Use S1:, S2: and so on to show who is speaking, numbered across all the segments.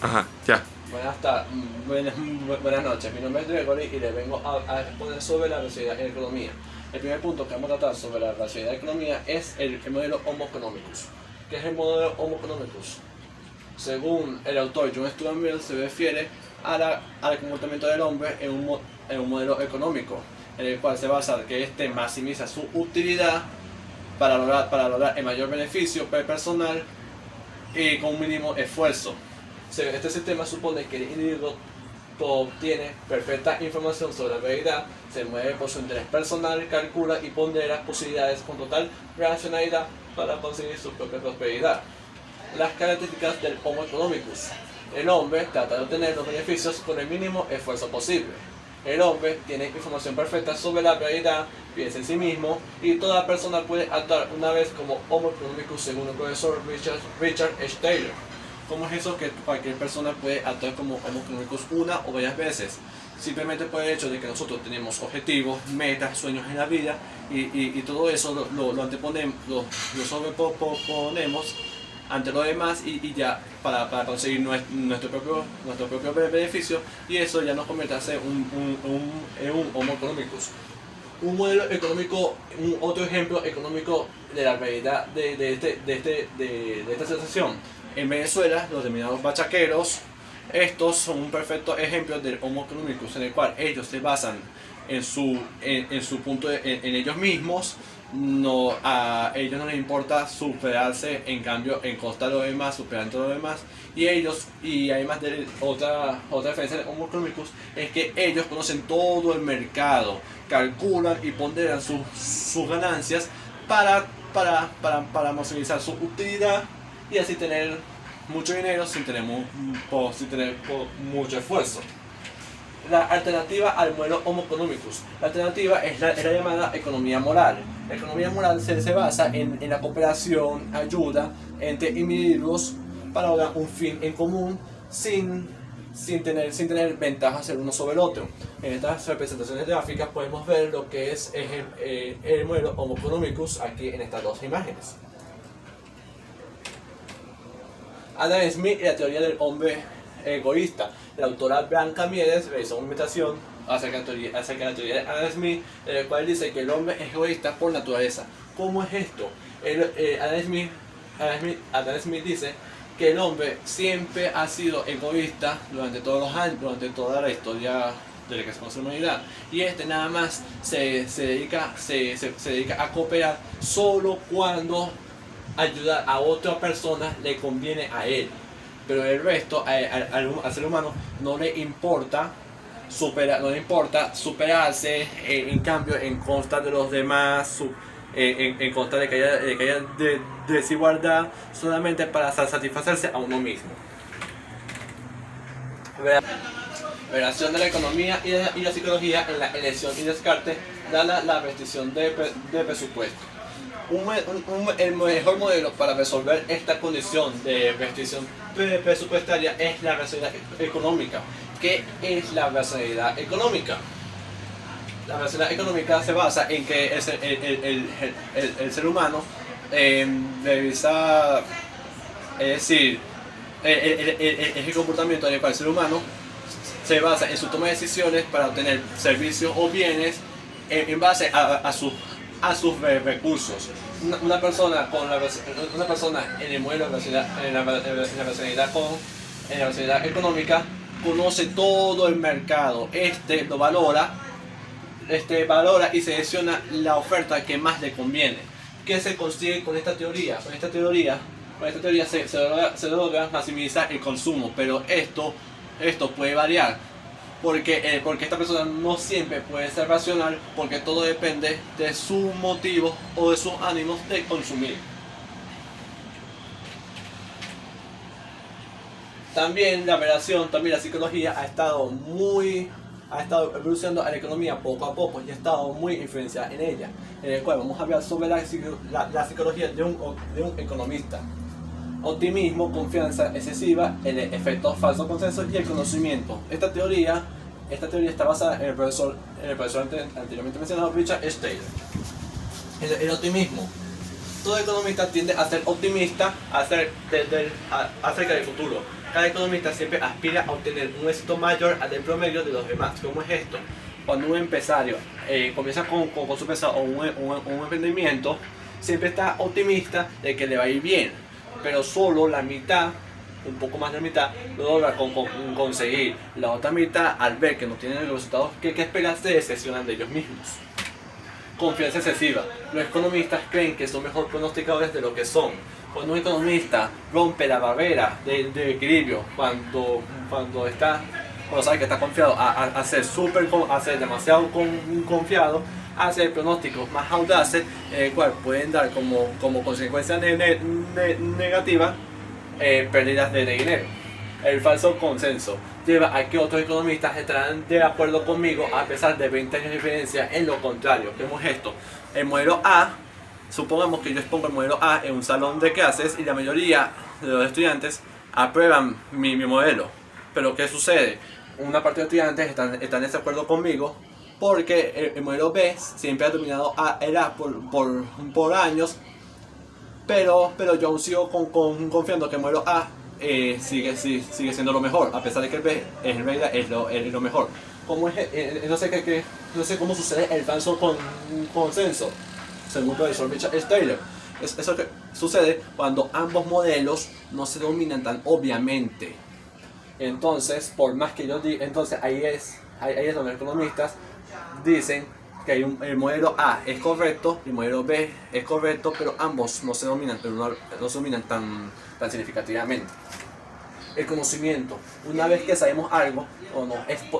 S1: Ajá, ya.
S2: Buenas noches, mi nombre es Gregory y le vengo a exponer sobre la racionalidad en economía. El primer punto que vamos a tratar sobre la racionalidad en economía es el modelo Homo economicus. ¿Qué es el modelo Homo economicus? Según el autor John Stuart Mill, se refiere al comportamiento del hombre en un modelo económico, en el cual se basa que éste maximiza su utilidad para lograr el mayor beneficio personal y con un mínimo esfuerzo. Este sistema supone que el individuo obtiene perfecta información sobre la realidad, se mueve por su interés personal, calcula y pondera posibilidades con total racionalidad para conseguir su propia prosperidad. Las características del Homo economicus. El hombre trata de obtener los beneficios con el mínimo esfuerzo posible. El hombre tiene información perfecta sobre la realidad, piensa en sí mismo y toda persona puede actuar una vez como Homo economicus según el profesor Richard H. Taylor. ¿Cómo es eso que cualquier persona puede actuar como Homo economicus una o varias veces? Simplemente por el hecho de que nosotros tenemos objetivos, metas, sueños en la vida y todo eso lo anteponemos, lo sobreponemos ante lo demás y ya para conseguir nuestro propio beneficio, y eso ya nos convierte a ser un Homo economicus. Un modelo económico, otro ejemplo económico de la realidad de esta sensación. En Venezuela, los denominados bachaqueros, estos son un perfecto ejemplo del Homo economicus, en el cual ellos se basan en su punto en ellos mismos. A ellos no les importa superarse, en cambio en costa de los demás, superando a los demás, y además de otra diferencia de Homo economicus es que ellos conocen todo el mercado, calculan y ponderan sus ganancias para maximizar su utilidad y así tener mucho dinero sin tener mucho esfuerzo. La alternativa al modelo Homo economicus. La alternativa es la llamada economía moral. La economía moral se basa en la cooperación, ayuda entre individuos para lograr un fin en común sin tener ventajas el uno sobre el otro. En estas representaciones gráficas podemos ver lo que es el modelo Homo economicus aquí en estas dos imágenes. Adam Smith y la teoría del hombre egoísta. La autora Blanca Mieres realizó una invitación acerca de la teoría de Adam Smith, en el cual dice que el hombre es egoísta por naturaleza. ¿Cómo es esto? Adam Smith dice que el hombre siempre ha sido egoísta durante todos los años, durante toda la historia de la que se conoce la humanidad, y nada más se dedica a cooperar solo cuando ayudar a otra persona le conviene a él, pero el resto al ser humano no le importa superarse, en cambio en contra de los demás, en contra de que haya desigualdad, solamente para satisfacerse a uno mismo. Relación de la economía y la psicología en la elección y descarte, dada la restricción de presupuesto. El mejor modelo para resolver esta condición de restricción presupuestaria es la racionalidad económica. ¿Qué es la racionalidad económica? La racionalidad económica se basa en que el ser humano revisa, es decir, el comportamiento en el cual el ser humano se basa en su toma de decisiones para obtener servicios o bienes en base a sus recursos. Una persona en el modelo de la racionalidad económica conoce todo el mercado, valora y selecciona la oferta que más le conviene. ¿Qué se consigue con esta teoría? Con esta teoría se logra maximizar el consumo, pero esto puede variar. Porque esta persona no siempre puede ser racional, porque todo depende de sus motivos o de sus ánimos de consumir. También la psicología ha estado evolucionando a la economía poco a poco y ha estado muy influenciada en ella, en el cual vamos a hablar sobre la psicología de un economista. Optimismo, confianza excesiva, el efecto falso consenso y el conocimiento. Esta teoría está basada en el profesor anteriormente mencionado, Richard H. Taylor. El optimismo. Todo economista tiende a ser optimista acerca del futuro. cada economista siempre aspira a obtener un éxito mayor al del promedio de los demás. ¿Cómo es esto? Cuando un empresario comienza con su empresa o un emprendimiento, siempre está optimista de que le va a ir bien, pero solo la mitad, un poco más de la mitad, lo logra conseguir. La otra mitad, al ver que no tienen los resultados que esperan, se decepcionan de ellos mismos. Confianza excesiva. Los economistas creen que son mejor pronosticadores de lo que son. Cuando un economista rompe la barrera de equilibrio, cuando sabe que está confiado, a ser demasiado confiado, a hacer pronósticos más audaces, el cual pueden dar como consecuencia negativa pérdidas de dinero. El falso consenso lleva a que otros economistas estarán de acuerdo conmigo a pesar de 20 años de diferencia en lo contrario. ¿Cómo es esto? El modelo A, supongamos que yo expongo el modelo A en un salón de clases y la mayoría de los estudiantes aprueban mi modelo. Pero ¿qué sucede? Una parte de los estudiantes están en desacuerdo conmigo porque el modelo B siempre ha dominado el A por años, pero yo aún sigo confiando que el modelo A sigue siendo lo mejor, a pesar de que el B en realidad es lo mejor. No sé cómo sucede el falso consenso, según el profesor Richard Taylor. Eso que sucede cuando ambos modelos no se dominan tan obviamente. Entonces, por más que yo diga, entonces ahí es donde los economistas dicen que el modelo A es correcto y el modelo B es correcto, pero ambos no se dominan tan significativamente. El conocimiento. Una vez que sabemos algo,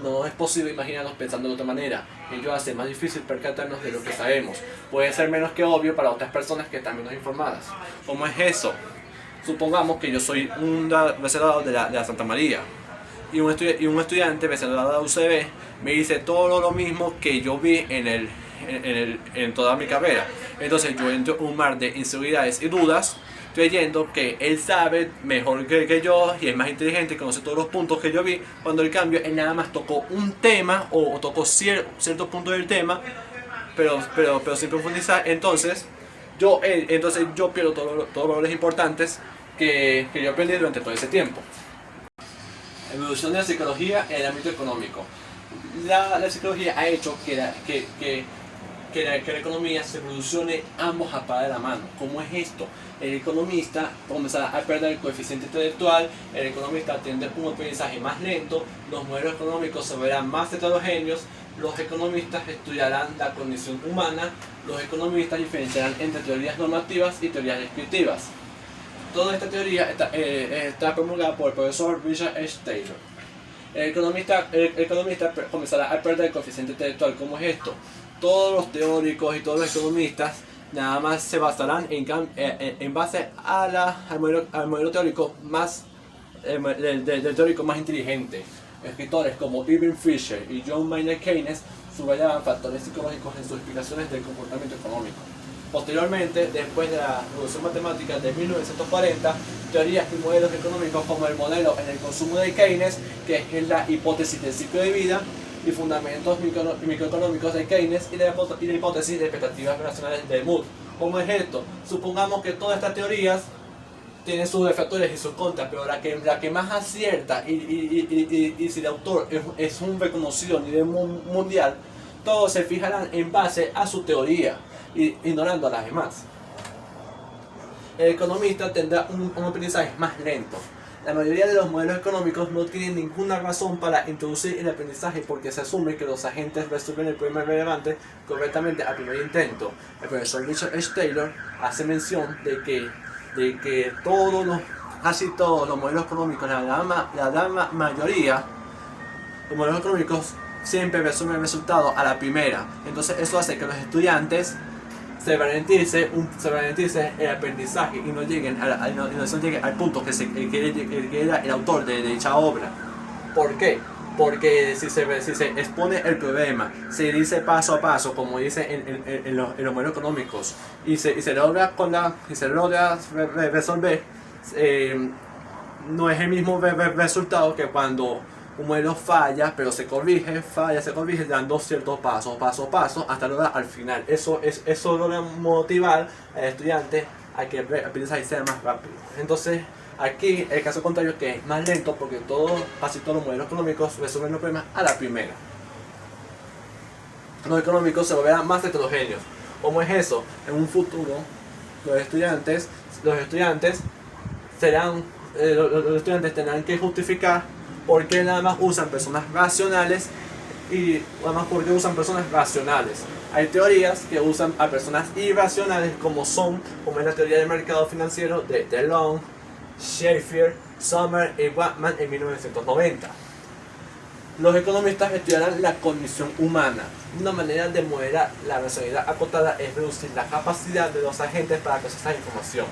S2: no es posible imaginarnos pensando de otra manera. Ello hace más difícil percatarnos de lo que sabemos. Puede ser menos que obvio para otras personas que están menos informadas. ¿Cómo es eso? Supongamos que yo soy un reservado de la Santa María y un estudiante reservado de la UCB me dice todo lo mismo que yo vi en toda mi carrera. Entonces yo entro en un mar de inseguridades y dudas, creyendo que él sabe mejor que yo y es más inteligente, conoce todos los puntos que yo vi, cuando en cambio él nada más tocó un tema o tocó ciertos puntos del tema, pero sin profundizar. Entonces yo pierdo todos los valores importantes que yo aprendí durante todo ese tiempo. Evolución de la psicología en el ámbito económico. La psicología ha hecho que la economía se evolucione ambos a par de la mano. ¿Cómo es esto? El economista comenzará a perder el coeficiente intelectual, el economista tendrá un aprendizaje más lento, los modelos económicos se verán más heterogéneos, los economistas estudiarán la condición humana, los economistas diferenciarán entre teorías normativas y teorías descriptivas. Toda esta teoría está promulgada por el profesor Richard Taylor. El economista comenzará a perder el coeficiente intelectual. ¿Cómo es esto? Todos los teóricos y todos los economistas nada más se basarán en base al modelo teórico del teórico más inteligente. Escritores como Irving Fisher y John Maynard Keynes subrayaban factores psicológicos en sus explicaciones del comportamiento económico. Posteriormente, después de la revolución matemática de 1940, teorías y modelos económicos como el modelo en el consumo de Keynes, que es la hipótesis del ciclo de vida, y fundamentos microeconómicos de Keynes y la hipótesis de expectativas racionales de Moore. ¿Cómo es esto? Supongamos que todas estas teorías tienen sus defectores y sus contras, pero la que más acierta y si el autor es un reconocido a nivel mundial, todos se fijarán en base a su teoría, ignorando a las demás. El economista tendrá un aprendizaje más lento. La mayoría de los modelos económicos no tienen ninguna razón para introducir el aprendizaje porque se asume que los agentes resuelven el problema relevante correctamente al primer intento. El profesor Richard Taylor hace mención de que casi todos los modelos económicos, la gran mayoría, los modelos económicos siempre resumen el resultado a la primera. Entonces eso hace que los estudiantes se ralentice el aprendizaje y no lleguen al punto que era el autor de dicha obra. ¿Por qué? Porque si se expone el problema, se dice paso a paso, como dice en los modelos económicos, y se logra resolver, no es el mismo resultado que cuando un modelo falla, pero se corrige, dando ciertos paso a paso, hasta lograr al final. Eso logra motivar al estudiante a que el aprendizaje sea más rápido. Entonces, Aquí el caso contrario, que es más lento porque casi todos los modelos económicos resuelven los problemas a la primera. Los económicos se volverán más heterogéneos. ¿Cómo es eso? En un futuro los estudiantes tendrán que justificar por qué nada más usan personas racionales y además por qué usan personas racionales. Hay teorías que usan a personas irracionales como es la teoría del mercado financiero de DeLong, Sheffield, Sommer y Watman en 1990. Los economistas estudiarán la cognición humana. Una manera de modelar la racionalidad acotada es reducir la capacidad de los agentes para procesar información.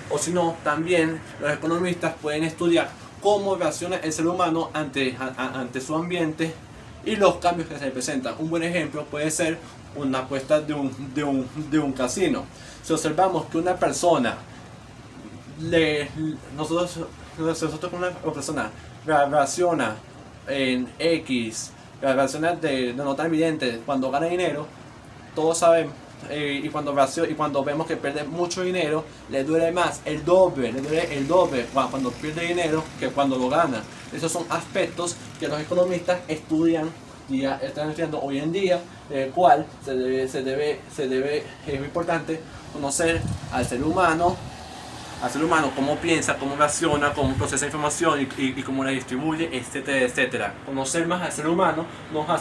S2: O si no, también los economistas pueden estudiar cómo reacciona el ser humano ante su ambiente y los cambios que se le presentan. Un buen ejemplo puede ser una apuesta de un casino. Si observamos que una persona, nosotros con una persona reacciona en X, reacciona de no tan evidente cuando gana dinero, todos sabemos, y cuando vemos que pierde mucho dinero, le duele más, le duele el doble cuando pierde dinero que cuando lo gana. Esos son aspectos que los economistas están estudiando hoy en día, el cual es muy importante conocer al ser humano, cómo piensa, cómo reacciona, cómo procesa información y cómo la distribuye, etcétera, etcétera. Conocer más al ser humano nos va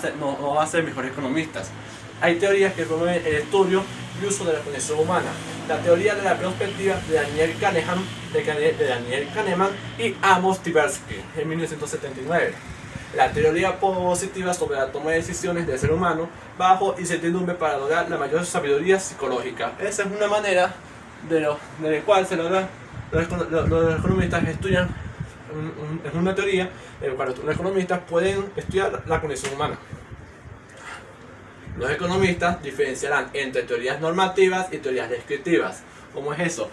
S2: a hacer mejores economistas. Hay teorías que promueven el estudio y uso de la cognición humana. La teoría de la perspectiva de Daniel Kahneman y Amos Tversky en 1979. La teoría positiva sobre la toma de decisiones del ser humano bajo incertidumbre para lograr la mayor sabiduría psicológica. Esa es una manera de la cual los economistas estudian, es una teoría en la cual los economistas pueden estudiar la cognición humana. Los economistas diferenciarán entre teorías normativas y teorías descriptivas. ¿Cómo es eso?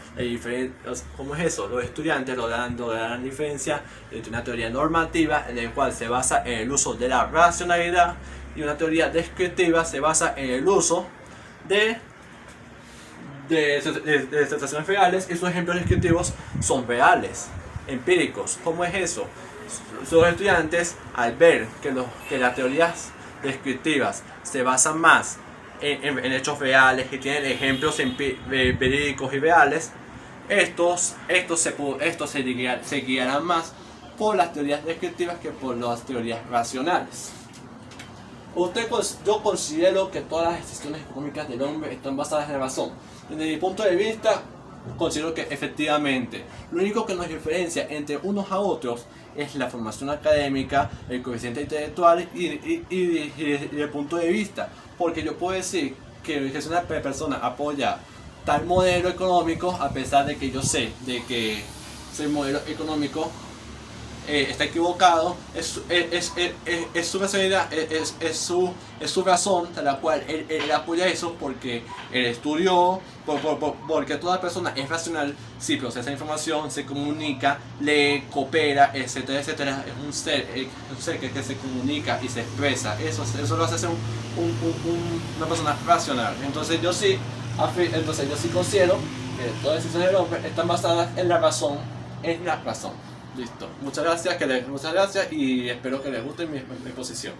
S2: Los estudiantes lograrán diferencia entre una teoría normativa en la cual se basa en el uso de la racionalidad y una teoría descriptiva se basa en el uso de sensaciones reales, y sus ejemplos descriptivos son reales, empíricos. ¿Cómo es eso? Los estudiantes, al ver que las teorías descriptivas se basan más en hechos reales, que tienen ejemplos verídicos y reales, estos se guiarán más por las teorías descriptivas que por las teorías racionales. Yo considero que todas las decisiones económicas del hombre están basadas en la razón. Desde mi punto de vista, considero que efectivamente lo único que nos diferencia entre unos a otros es la formación académica, el coeficiente intelectual y el punto de vista. Porque yo puedo decir que si una persona apoya tal modelo económico, a pesar de que yo sé de que ese modelo económico está equivocado, es su racionalidad, es su razón de la cual él apoya eso, porque él estudió, porque toda persona es racional si procesa información, se comunica, lee, coopera, etcétera, etcétera. Es un ser que se comunica y se expresa. Eso lo hace ser una persona racional. Entonces yo sí considero que todas las decisiones del hombre están basadas en la razón. Listo. Muchas gracias y espero que les guste mi exposición.